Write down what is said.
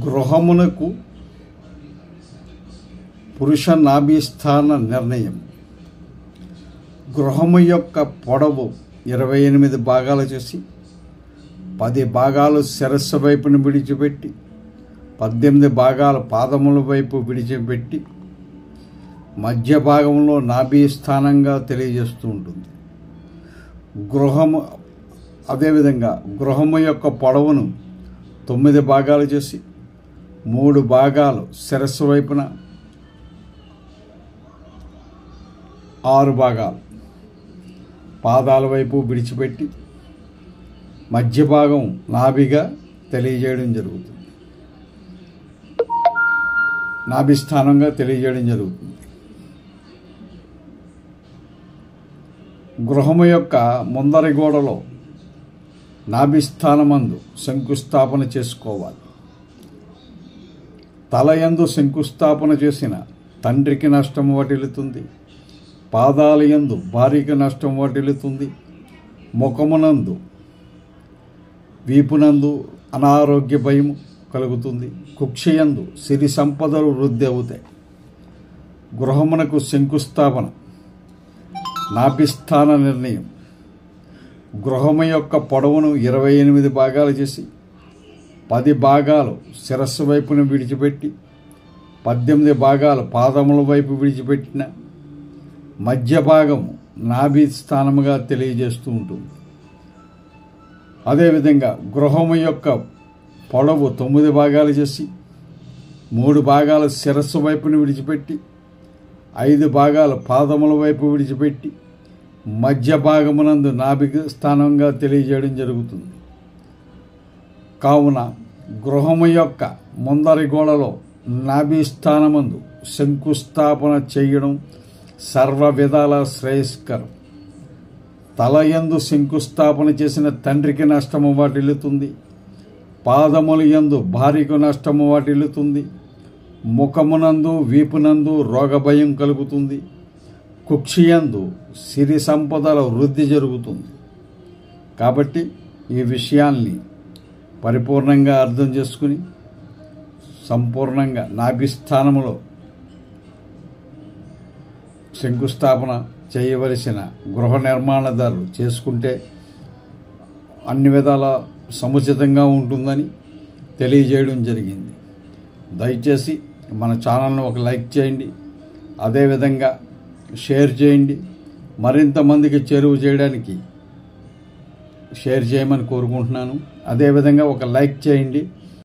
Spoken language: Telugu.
గృహమునకు పురుష నాభిస్థాన నిర్ణయం. గృహము యొక్క పొడవు 28 భాగాలు చేసి 10 భాగాలు శిరస్సు వైపును విడిచిపెట్టి 18 భాగాలు పాదముల వైపు విడిచిపెట్టి మధ్య భాగంలో నాభిస్థానంగా తెలియజేస్తూ ఉంటుంది. అదేవిధంగా గృహము యొక్క పొడవును 9 భాగాలు చేసి 3 భాగాలు శిరస్సు వైపున 6 భాగాలు పాదాల వైపు విడిచిపెట్టి మధ్య భాగం నాభిగా తెలియజేయడం జరుగుతుంది, నాభిస్థానంగా తెలియజేయడం జరుగుతుంది. గృహము యొక్క ముందరి గోడలో నాభిస్థానమందు శంకుస్థాపన చేసుకోవాలి. తలయందు శంకుస్థాపన చేసిన తండ్రికి నష్టం వాటిల్లుతుంది, పాదాలయందు భార్యకి నష్టం వాటిల్లుతుంది, ముఖమునందు వీపునందు అనారోగ్య భయం కలుగుతుంది, కుక్షయందు సిరి సంపదలు వృద్ధి అవుతాయి. గృహమునకు శంకుస్థాపన నాభిస్థాన నిర్ణయం. గృహము యొక్క పొడవును 28 భాగాలు చేసి 10 భాగాలు శిరస్సు వైపును విడిచిపెట్టి 18 భాగాలు పాదముల వైపు విడిచిపెట్టిన మధ్య భాగము నాభి స్థానముగా తెలియజేస్తూ ఉంటుంది. అదేవిధంగా గృహము యొక్క పొడవు 9 భాగాలు చేసి 3 భాగాలు శిరస్సు వైపును విడిచిపెట్టి 5 భాగాలు పాదముల వైపు విడిచిపెట్టి మధ్య భాగమునందు నాభి స్థానంగా తెలియజేయడం జరుగుతుంది. కావున గృహము యొక్క ముందరి గోడలో నాభి స్థానమందు శంకుస్థాపన చేయడం సర్వ విధాల శ్రేయస్కరం. తలయందు శంకుస్థాపన చేసిన తండ్రికి నష్టము వాటిల్లుతుంది, పాదముల యందు భార్యకు నష్టము వాటిల్లుతుంది, ముఖమునందు వీపునందు రోగభయం కలుగుతుంది, కుక్షియందు సిరి సంపదల వృద్ధి జరుగుతుంది. కాబట్టి ఈ విషయాల్ని పరిపూర్ణంగా అర్థం చేసుకుని సంపూర్ణంగా నాభిస్థానములో శంకుస్థాపన చేయవలసిన గృహ నిర్మాణదారులు చేసుకుంటే అన్ని విధాల సముచితంగా ఉంటుందని తెలియజేయడం జరిగింది. దయచేసి మన ఛానల్ను ఒక లైక్ చేయండి, అదేవిధంగా షేర్ చేయండి. మరింత మందికి చేరువ చేయడానికి షేర్ చేయమని కోరుకుంటున్నాను. అదేవిధంగా ఒక లైక్ చేయండి.